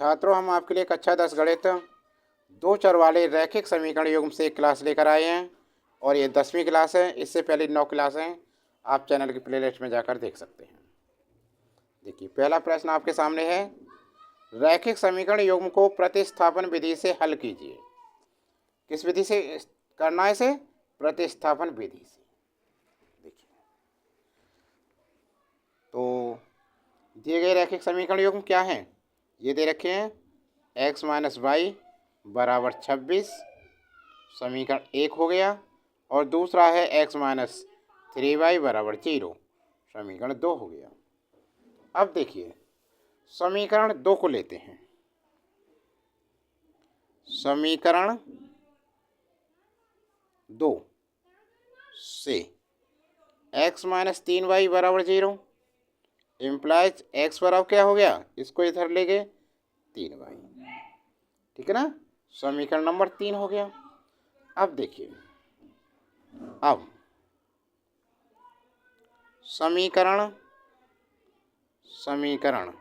छात्रों, हम आपके लिए कक्षा 10 गणित दो चर वाले रैखिक समीकरण युग्म से एक क्लास लेकर आए हैं और ये 10वीं क्लास है। इससे पहले 9 क्लास हैं, आप चैनल की प्लेलिस्ट में जाकर देख सकते हैं। देखिए, पहला प्रश्न आपके सामने है, रैखिक समीकरण युग्म को प्रतिस्थापन विधि से हल कीजिए। किस विधि से करना है इसे? प्रतिस्थापन विधि से। देखिए, तो दिए गए रैखिक समीकरण युग्म क्या हैं? ये दे रखे हैं x माइनस वाई बराबर 26, समीकरण 1 हो गया। और दूसरा है x माइनस 3y बराबर 0, समीकरण 2 हो गया। अब देखिए, समीकरण 2 को लेते हैं। समीकरण 2 से x माइनस 3y बराबर 0 इम्प्लाइज x बराबर क्या हो गया? इसको इधर ले गए 3y, ठीक है ना। समीकरण नंबर 3 हो गया। अब देखिए, अब समीकरण समीकरण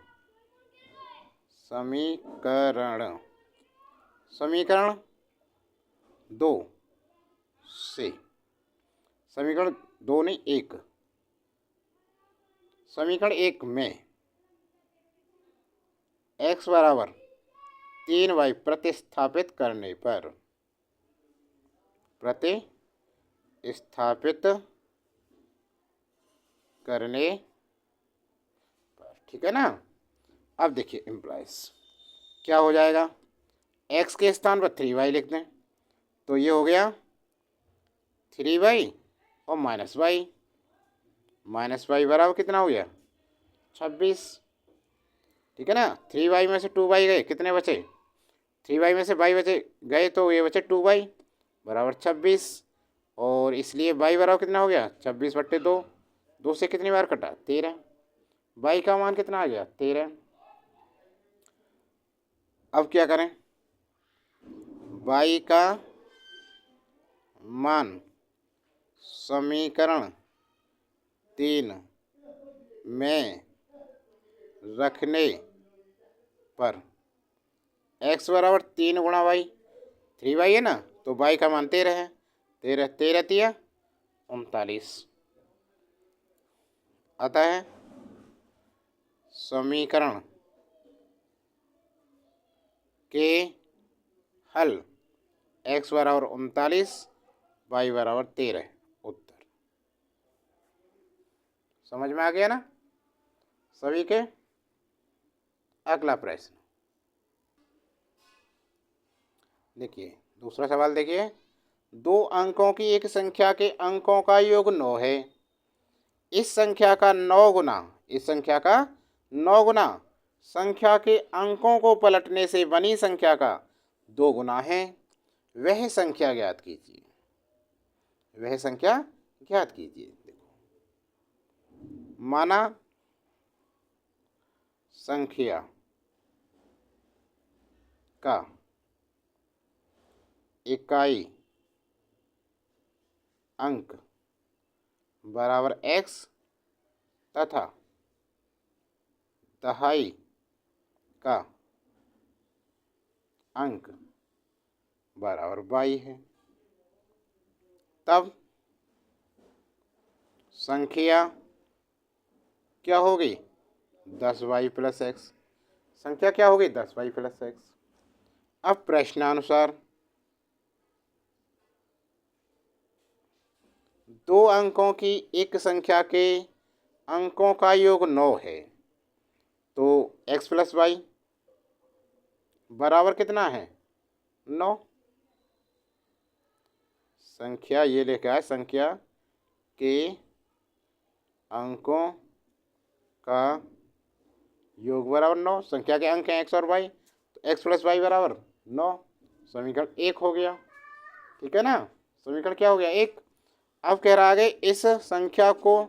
समीकरण समीकरण 2 से समीकरण 2 नहीं 1, समीकरण 1 में x बराबर 3y प्रतिस्थापित करने पर ठीक है ना। अब देखिए, इम्प्लाइज क्या हो जाएगा? x के स्थान पर 3y लिख दें तो ये हो गया 3y और माइनस वाई बराबर कितना हो गया? 26, ठीक है ना। 3y में से 2y गए, कितने बचे? 3y में से y बचे गए तो ये बचे 2y बराबर 26, और इसलिए y बराबर कितना हो गया? 26/2। 2 से कितनी बार कटा? 13। y का मान कितना आ गया? 13। अब क्या करें? y का मान समीकरण 3 में रखने पर x बराबर 3 गुणा y, 3y है ना, तो y का मान 13 है। 13 तिया 39 आता है। समीकरण के हल x बराबर 39, y बराबर 13, उत्तर समझ में आ गया ना सभी के। अगला प्रश्न देखिए, दूसरा सवाल देखिए, 2 अंकों की एक संख्या के अंकों का योग 9 है। इस संख्या का 9 गुना संख्या के अंकों को पलटने से बनी संख्या का 2 गुना है। वह संख्या ज्ञात कीजिए। देखो, माना संख्या का इकाई अंक बराबर x तथा दहाई का अंक बराबर y है, तब संख्या क्या होगी? 10y plus x। संख्या क्या होगी? 10y plus x। अब प्रश्नानुसार 2 अंकों की एक संख्या के अंकों का योग 9 है, तो x प्लस वाई बराबर कितना है? 9। संख्या ये लिखा है, संख्या के अंकों का योग बराबर 9। संख्या के अंक हैं x और y, तो x प्लस वाई बराबर 9। समीकरण 1 हो गया, ठीक है ना। समीकरण क्या हो गया? 1। अब कह रहा है इस संख्या को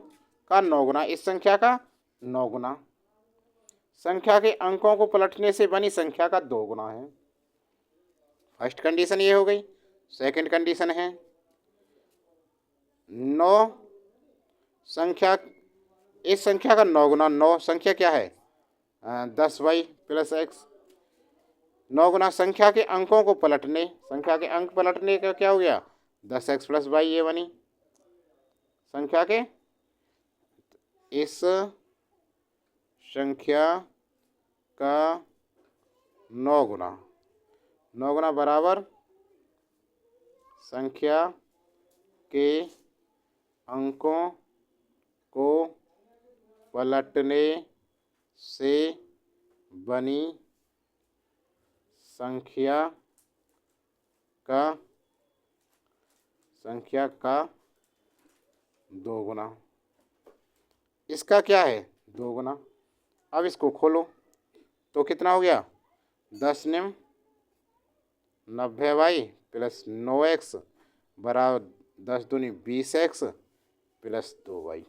का 9 गुना, इस संख्या का 9 गुना संख्या के अंकों को पलटने से बनी संख्या का 2 गुना है। फर्स्ट कंडीशन ये हो गई। सेकंड कंडीशन है 9 संख्या, इस संख्या का 9 गुना 9 संख्या क्या है? 10y plus x। 9 गुना संख्या के अंकों को पलटने, संख्या के अंक पलटने का क्या हो गया 10x प्लस वाई, ये बनी संख्या के, इस संख्या का 9 गुना, 9 गुना बराबर संख्या के अंकों को पलटने से बनी संख्या का 2 गुना। इसका क्या है 2 गुना। अब इसको खोलो तो कितना हो गया 10 निम 90y प्लस 9x बराबर 10 दूनी 20x प्लस 2y।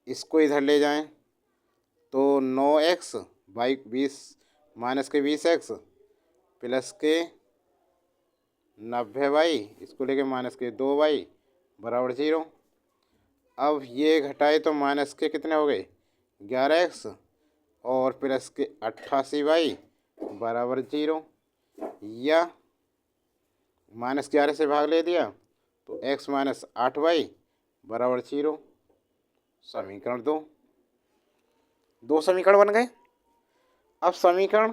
इसको इधर ले जाएं तो 9x बाई 20 माइनस के 20x प्लस के 90y, इसको लेके माइनस के 2y बराबर 0। अब ये घटाए तो माइनस के कितने हो गए 11x और प्लस के 88y बराबर 0, या माइनस 11 से भाग ले दिया तो x माइनस 8y बराबर 0। समीकरण 2 समीकरण बन गए। अब समीकरण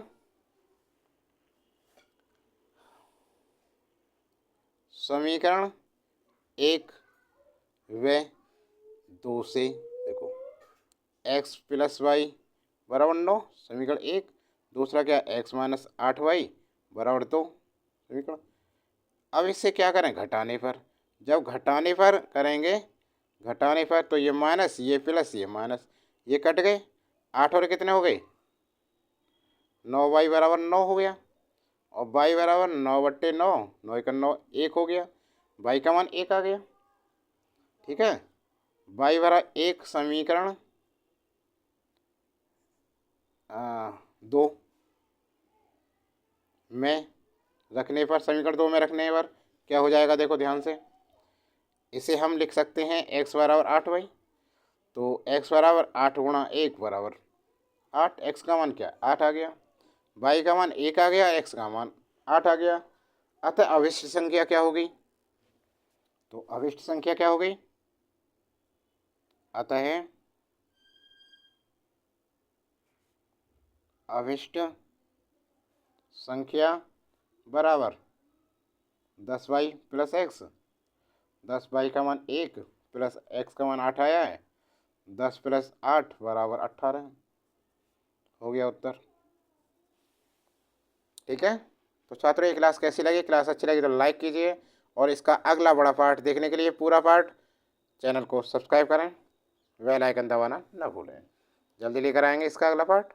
1 व 2 से देखो x प्लस वाई बराबर 9 समीकरण 1, दूसरा क्या x माइनस 8y बराबर 2 समीकरण। अब इससे क्या करें घटाने पर, जब घटाने पर करेंगे, घटाने पर तो ये माइनस ये प्लस ये माइनस ये कट गए, 8 और कितने हो गए 9y बराबर 9 हो गया, और y बराबर 9/9, 9 का 9 1 हो गया, y का मान 1 आ गया। ठीक है, y बराबर 1 समीकरण 2 में रखने पर, समीकरण 2 में रखने पर क्या हो जाएगा देखो ध्यान से। इसे हम लिख सकते हैं x बराबर 8y, तो x बराबर 8 गुणा 1 बराबर 8, x का मान क्या 8 आ गया, y का मान 1 आ गया, x का मान 8 आ गया। अतः अभिष्ट संख्या क्या हो गई, तो अभिष्ट संख्या क्या हो गई, अतः अभिष्ट संख्या बराबर 10y प्लस x, 10y का मान 1 प्लस x का मान 8 आया है, 10 प्लस 8 बराबर 18 हो गया उत्तर। ठीक है, तो छात्रों ये क्लास कैसी लगी, क्लास अच्छी लगी तो लाइक कीजिए, और इसका अगला बड़ा पार्ट देखने के लिए पूरा पार्ट चैनल को सब्सक्राइब करें, बेल आइकन दबाना ना भूलें। जल्दी लेकर आएंगे इसका अगला पार्ट।